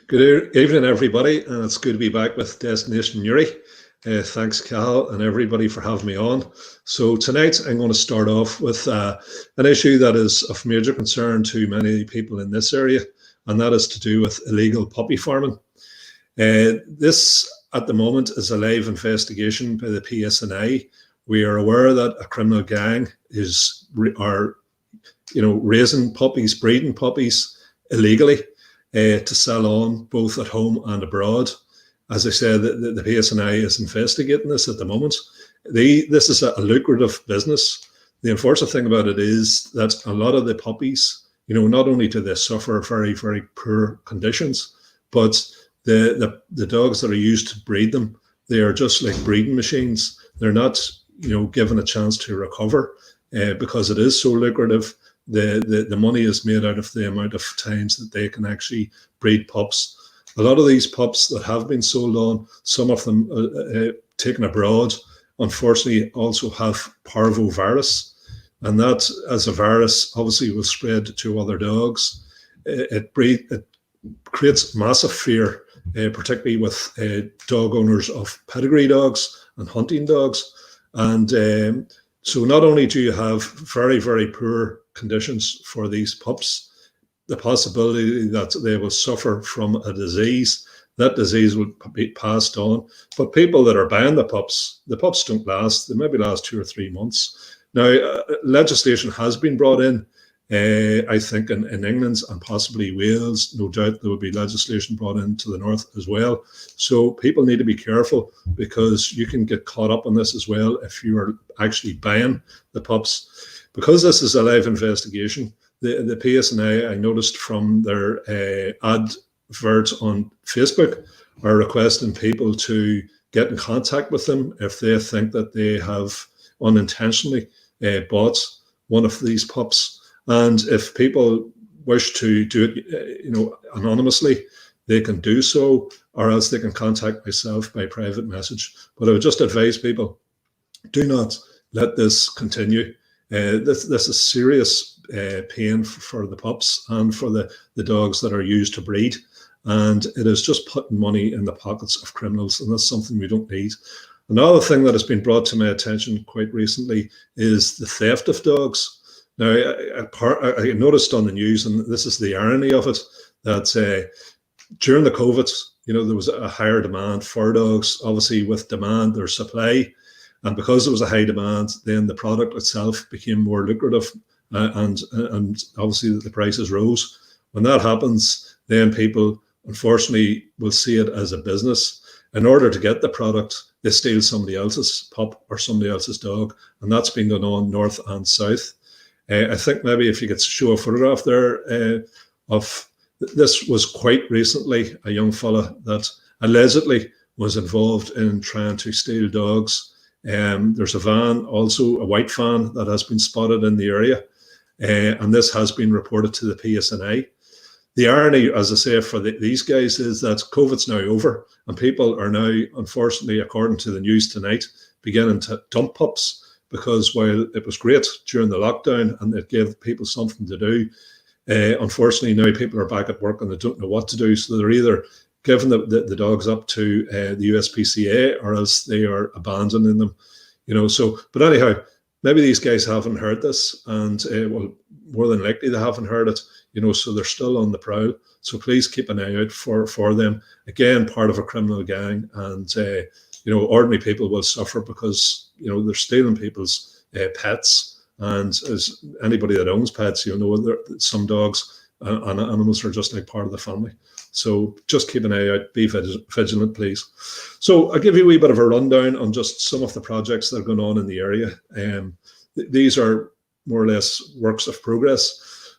Good evening, everybody, and it's good to be back with Destination Newry. Thanks, Cal, and everybody for having me on. So tonight I'm going to start off with an issue that is of major concern to many people in this area, and that is to do with illegal puppy farming. This, at the moment, is a live investigation by the PSNI. We are aware that a criminal gang are raising puppies, breeding puppies illegally. To sell on both at home and abroad. As I said, the PSNI is investigating this at the moment. This is a lucrative business. The unfortunate thing about it is that a lot of the puppies, not only do they suffer very, very poor conditions, but the dogs that are used to breed them, they are just like breeding machines. They're not, given a chance to recover because it is so lucrative. The money is made out of the amount of times that they can actually breed pups. A lot of these pups that have been sold on, some of them taken abroad, unfortunately also have parvovirus. And that, as a virus, obviously will spread to other dogs. It creates massive fear, particularly with dog owners of pedigree dogs and hunting dogs. And so not only do you have very, very poor conditions for these pups, the possibility that they will suffer from a disease, that disease will be passed on. But people that are buying the pups don't last. They maybe last 2 or 3 months. Now, legislation has been brought in, I think, in England and possibly Wales. No doubt there will be legislation brought into the north as well. So people need to be careful because you can get caught up on this as well if you are actually buying the pups. Because this is a live investigation, the PSNI, I noticed from their advert on Facebook, are requesting people to get in contact with them if they think that they have unintentionally bought one of these pups. And if people wish to do it, anonymously, they can do so, or else they can contact myself by private message. But I would just advise people, do not let this continue. This is serious pain for the pups and for the dogs that are used to breed. And it is just putting money in the pockets of criminals, and that's something we don't need. Another thing that has been brought to my attention quite recently is the theft of dogs. Now, I noticed on the news, and this is the irony of it, that during the COVID, there was a higher demand for dogs. Obviously, with demand, there's supply. And because there was a high demand, then the product itself became more lucrative, and obviously the prices rose. When that happens, then people, unfortunately, will see it as a business. In order to get the product, they steal somebody else's pup or somebody else's dog, and that's been going on north and south. I think maybe if you could show a photograph there of this, was quite recently a young fella that allegedly was involved in trying to steal dogs. There's a van, also a white van, that has been spotted in the area, and this has been reported to the PSNI. The irony, as I say, for these guys is that COVID's now over, and people are now, unfortunately, according to the news tonight, beginning to dump pups, because while it was great during the lockdown and it gave people something to do, unfortunately now people are back at work and they don't know what to do, so they're either giving the dogs up to the USPCA, or else they are abandoning them, So, but anyhow, maybe these guys haven't heard this, and well, more than likely they haven't heard it, so they're still on the prowl. So please keep an eye out for them. Again, part of a criminal gang, and ordinary people will suffer because they're stealing people's pets. And as anybody that owns pets, some dogs and animals are just like part of the family. So just keep an eye out, be vigilant, please. So I'll give you a wee bit of a rundown on just some of the projects that are going on in the area. These are more or less works of progress.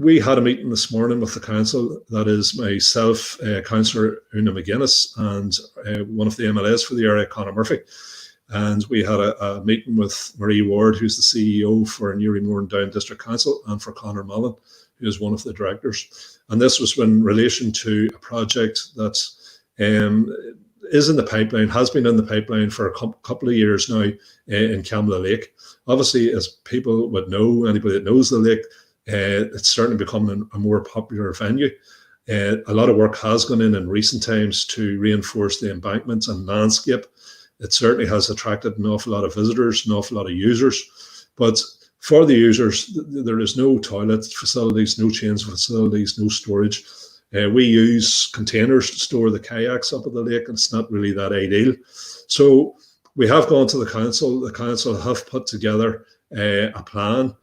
We had a meeting this morning with the council. That is myself, Councillor Una McGuinness, and one of the MLAs for the area, Conor Murphy. And we had a meeting with Marie Ward, who's the CEO for Newry Moore and Down District Council, and for Conor Mullen, who is one of the directors. And this was in relation to a project that is in the pipeline, has been in the pipeline for a couple of years now in Camlough Lake. Obviously, as people would know, anybody that knows the lake, it's certainly becoming a more popular venue. A lot of work has gone in recent times to reinforce the embankments and landscape. It certainly has attracted an awful lot of visitors, an awful lot of users. But for the users, there is no toilet facilities, no change facilities, no storage. We use containers to store the kayaks up at the lake, and it's not really that ideal. So we have gone to the council. The council have put together a plan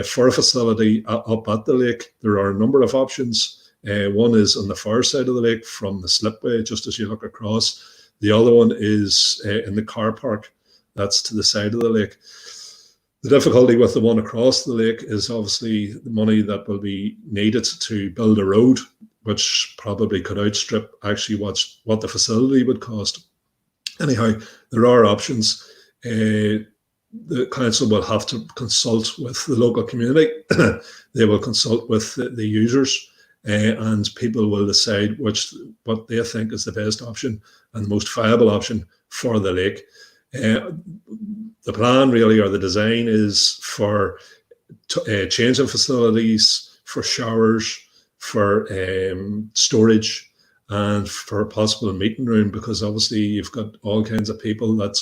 for a facility up at the lake. There are a number of options. One is on the far side of the lake from the slipway, just as you look across. The other one is in the car park. That's to the side of the lake. The difficulty with the one across the lake is obviously the money that will be needed to build a road, which probably could outstrip actually what the facility would cost. Anyhow, there are options. The council will have to consult with the local community. They will consult with the users, and people will decide what they think is the best option and the most viable option for the lake. The plan really, or the design, is for changing facilities, for showers, for storage, and for a possible meeting room, because obviously you've got all kinds of people that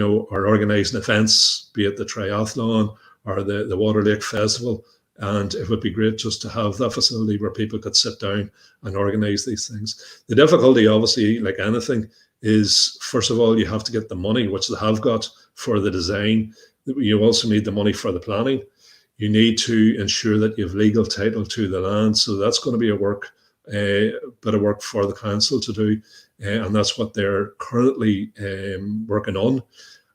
are organising events, be it the triathlon or the Water Lake Festival, and it would be great just to have that facility where people could sit down and organise these things. The difficulty, obviously, like anything, is first of all you have to get the money, which they have got, for the design. You also need the money for the planning. You need to ensure that you have legal title to the land. So that's going to be a bit of work for the council to do, and that's what they're currently working on.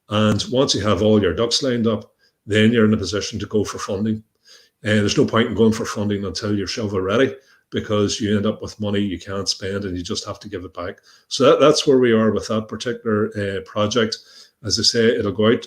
And once you have all your ducks lined up, then you're in a position to go for funding. There's no point in going for funding until you're shovel ready, because you end up with money you can't spend and you just have to give it back. So that's where we are with that particular project. As I say, it'll go out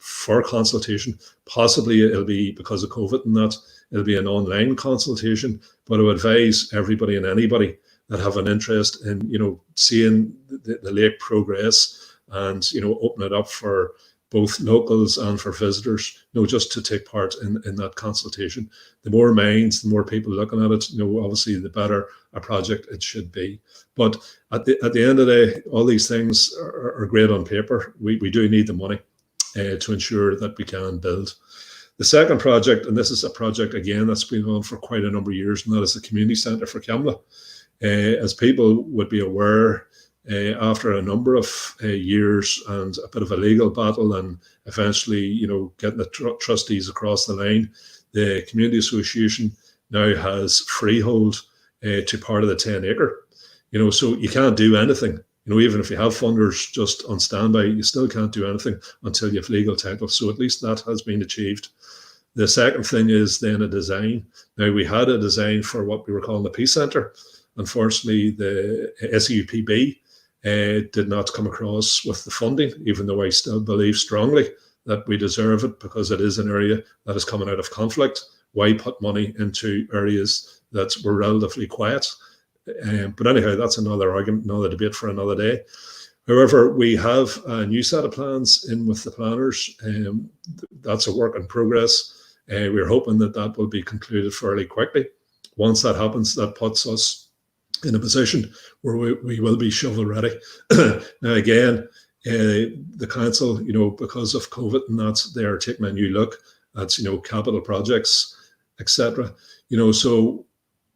for consultation. Possibly it'll be, because of COVID and that, it'll be an online consultation, but I would advise everybody and anybody that have an interest in, seeing the lake progress and, open it up for both locals and for visitors, just to take part in that consultation. The more minds, the more people looking at it, obviously the better a project it should be. But at the end of the day, all these things are great on paper. We do need the money to ensure that we can build. The second project, and this is a project again that's been on for quite a number of years, and that is the community centre for Camlough. As people would be aware, after a number of years and a bit of a legal battle, and eventually, getting the trustees across the line, the community association now has freehold to part of the 10-acre. So you can't do anything. Even if you have funders just on standby, you still can't do anything until you have legal title. So at least that has been achieved. The second thing is then a design. Now, we had a design for what we were calling the Peace Centre. Unfortunately, the SUPB did not come across with the funding, even though I still believe strongly that we deserve it, because it is an area that is coming out of conflict. Why put money into areas that were relatively quiet? But anyhow, that's another argument, another debate for another day. However, we have a new set of plans in with the planners. That's a work in progress. We're hoping that will be concluded fairly quickly. Once that happens, that puts us in a position where we will be shovel ready. Now, again, the council, because of COVID and that, they are taking a new look at, capital projects, etc. So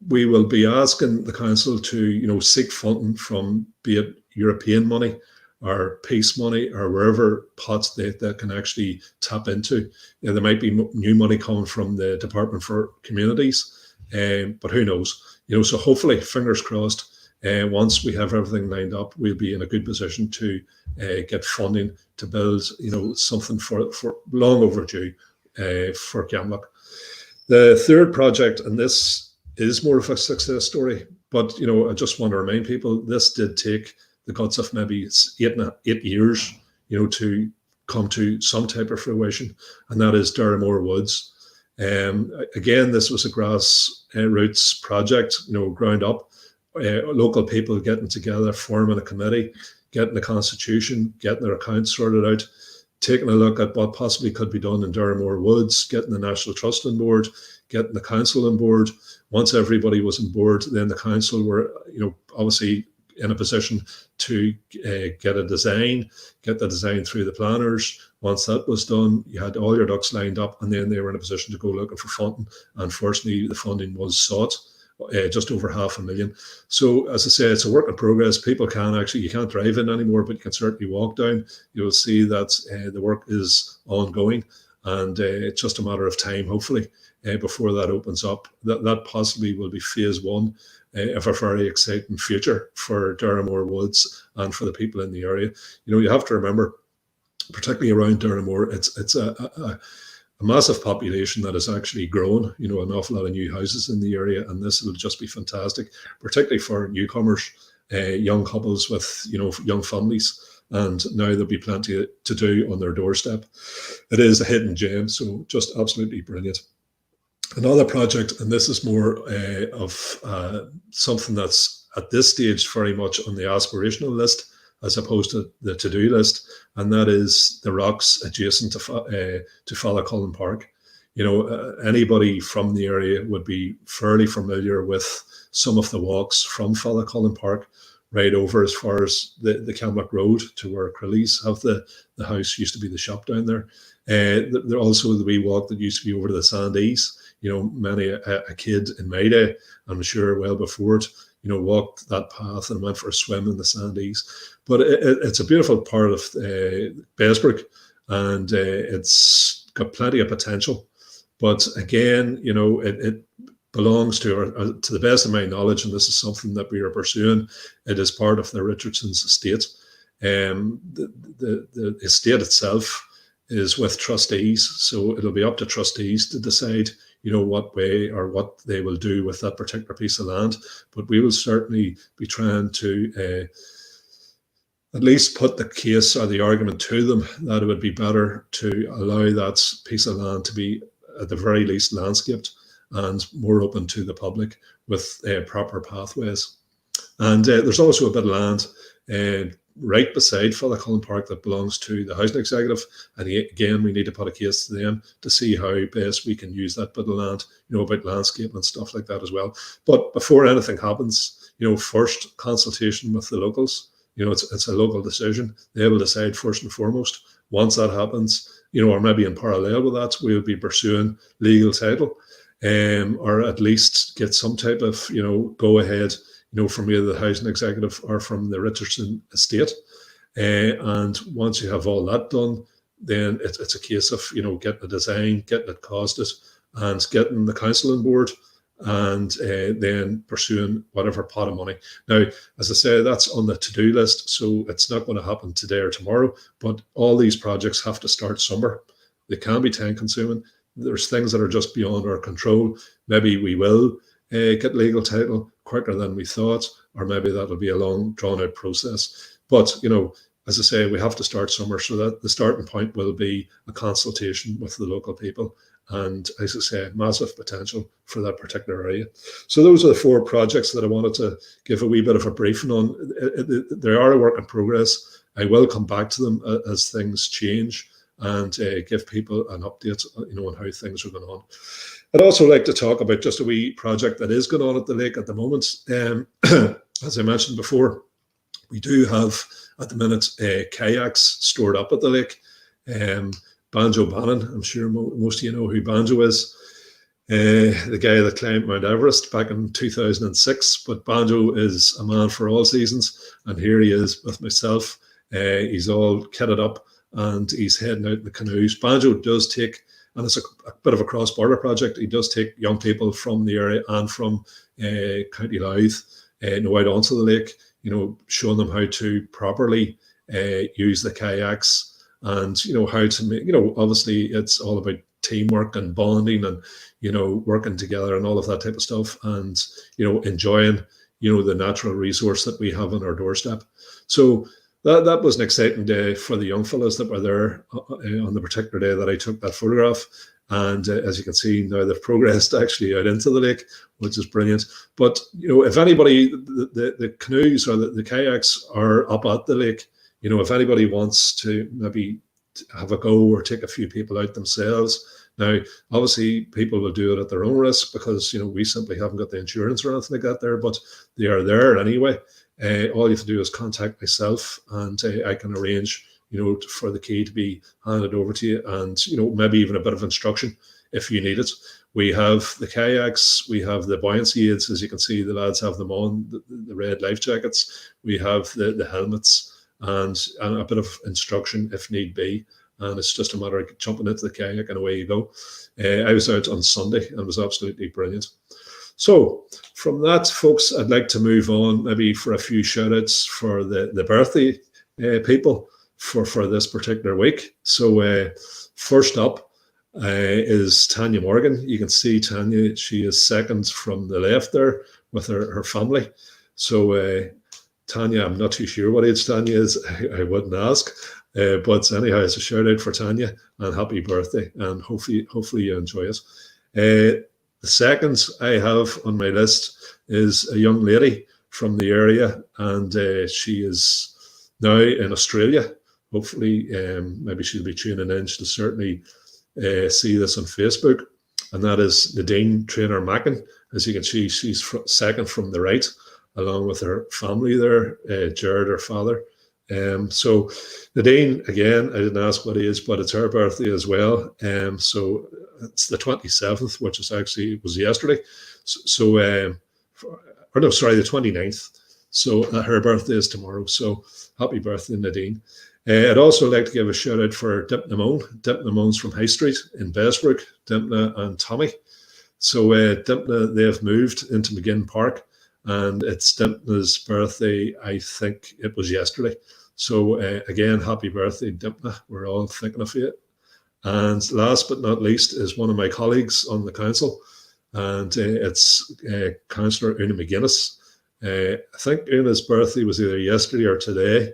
we will be asking the council to, seek funding from, be it European money or peace money or wherever pots they can actually tap into. There might be new money coming from the Department for Communities, but who knows? So hopefully, fingers crossed, once we have everything lined up, we'll be in a good position to get funding to build, something for long overdue for Camlough. The third project, and this is more of a success story, but I just want to remind people, this did take the guts of maybe 8 years, to come to some type of fruition, and that is Derrymore Woods. Again, this was a grassroots project, ground up, local people getting together, forming a committee, getting the constitution, getting their accounts sorted out, taking a look at what possibly could be done in Derrymore Woods, getting the National Trust on board, getting the council on board. Once everybody was on board, then the council were, obviously in a position to get the design through the planners. Once that was done, you had all your ducks lined up, and then they were in a position to go looking for funding. And fortunately, the funding was sought, just over $500,000. So as I say, it's a work in progress. People you can't drive in anymore, but you can certainly walk down. You'll see that the work is ongoing, and it's just a matter of time, hopefully, before that opens up. That possibly will be phase one of a very exciting future for Derrymore Woods and for the people in the area. You have to remember, particularly around Derrymore, it's a massive population that has actually grown, an awful lot of new houses in the area, and this will just be fantastic, particularly for newcomers, young couples with, young families, and now there'll be plenty to do on their doorstep. It is a hidden gem, so just absolutely brilliant. Another project, and this is more of something that's at this stage very much on the aspirational list as opposed to the to-do list, and that is the rocks adjacent to Fallacullen Park. Anybody from the area would be fairly familiar with some of the walks from Fallacullen Park right over as far as the Camlough Road to where Crilly's have the house, used to be the shop down there. There also the wee walk that used to be over to the Sandees. Many a kid in my day, I'm sure well before it, walked that path and went for a swim in the Sandees. But it's a beautiful part of Bessbrook, and it's got plenty of potential. But again, it belongs to the best of my knowledge, and this is something that we are pursuing, it is part of the Richardson's estate. The estate itself is with trustees, so it'll be up to trustees to decide what way or what they will do with that particular piece of land. But we will certainly be trying to at least put the case or the argument to them that it would be better to allow that piece of land to be at the very least landscaped and more open to the public with proper pathways. And there's also a bit of land right beside Fallacullen Park that belongs to the housing executive, and again we need to put a case to them to see how best we can use that bit of land, about landscape and stuff like that as well. But before anything happens, first consultation with the locals. It's a local decision. They will decide first and foremost. Once that happens, or maybe in parallel with that, we'll be pursuing legal title, or at least get some type of go ahead from either the housing executive or from the Richardson estate. And once you have all that done, then it's a case of, getting a design, getting it costed, and getting the council on board, and then pursuing whatever pot of money. Now, as I say, that's on the to-do list, so it's not going to happen today or tomorrow, but all these projects have to start somewhere. They can be time-consuming. There's things that are just beyond our control. Maybe we will get legal title quicker than we thought, or maybe that'll be a long drawn out process. But as I say, we have to start somewhere, so that the starting point will be a consultation with the local people, and as I say, massive potential for that particular area. So those are the 4 projects that I wanted to give a wee bit of a briefing on. They are a work in progress. I will come back to them as things change, and give people an update on how things are going on. I'd also like to talk about just a wee project that is going on at the lake at the moment. As I mentioned before, we do have at the minute kayaks stored up at the lake. Banjo Bannon, I'm sure most of you know who Banjo is, the guy that climbed Mount Everest back in 2006. But Banjo is a man for all seasons, and here he is with myself. He's all kitted up, and he's heading out in the canoes. Banjo does take, and it's a bit of a cross-border project, he does take young people from the area and from County Louth out onto the lake, showing them how to properly use the kayaks, and how to make, obviously it's all about teamwork and bonding and working together and all of that type of stuff, and enjoying the natural resource that we have on our doorstep. So that was an exciting day for the young fellas that were there on the particular day that I took that photograph. And as you can see now, they've progressed actually out into the lake, which is brilliant. But if anybody, the canoes or the kayaks are up at the lake, if anybody wants to maybe have a go or take a few people out themselves. Now, obviously, people will do it at their own risk because we simply haven't got the insurance or anything like that there, but they are there anyway. All you have to do is contact myself, and I can arrange, for the key to be handed over to you, and maybe even a bit of instruction if you need it. We have the kayaks, we have the buoyancy aids, as you can see, the lads have them on, the red life jackets. We have the helmets and a bit of instruction if need be. And it's just a matter of jumping into the kayak and away you go. I was out on Sunday and it was absolutely brilliant. So from that, folks, I'd like to move on maybe for a few shout outs for the birthday people for this particular week. So first up is Tanya Morgan. You can see Tanya, she is second from the left there with her family. So Tanya, I'm not too sure what age Tanya is. I wouldn't ask. But anyhow, it's a shout out for Tanya and happy birthday, and hopefully you enjoy it. The second I have on my list is a young lady from the area, and she is now in Australia. Hopefully, maybe she'll be tuning in. She'll certainly see this on Facebook, and that is Nadine Trainer Mackin. As you can see, she's second from the right, along with her family there, Jared, her father. So Nadine, again, I didn't ask what age, but it's her birthday as well. So it's the 27th, which was yesterday. The 29th. So her birthday is tomorrow. So happy birthday, Nadine. I'd also like to give a shout out for Dipna Moan's from High Street in Bessbrook, Dipna and Tommy. So Dipna, they've moved into McGinn Park, and it's Dipna's birthday. I think it was yesterday. So again, happy birthday, Dipna. We're all thinking of you. And last but not least is one of my colleagues on the council, and it's Councillor Una McGuinness. I think Una's birthday was either yesterday or today.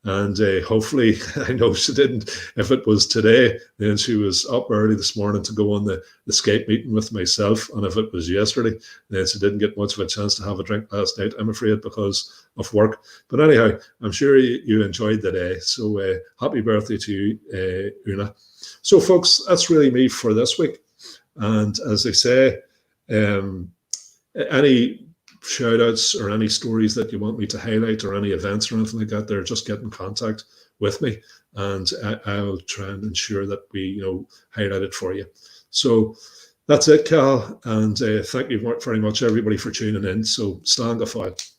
And hopefully, I know she didn't. If it was today, then she was up early this morning to go on the Skype meeting with myself. And if it was yesterday, then she didn't get much of a chance to have a drink last night, I'm afraid, because of work. But anyhow, I'm sure you enjoyed the day. So happy birthday to you, Una. So, folks, that's really me for this week. And as I say, any shout outs or any stories that you want me to highlight or any events or anything like that, there, just get in contact with me, and I'll try and ensure that we highlight it for you. So that's it, Cal, and thank you very much everybody for tuning in. So slán go fóill.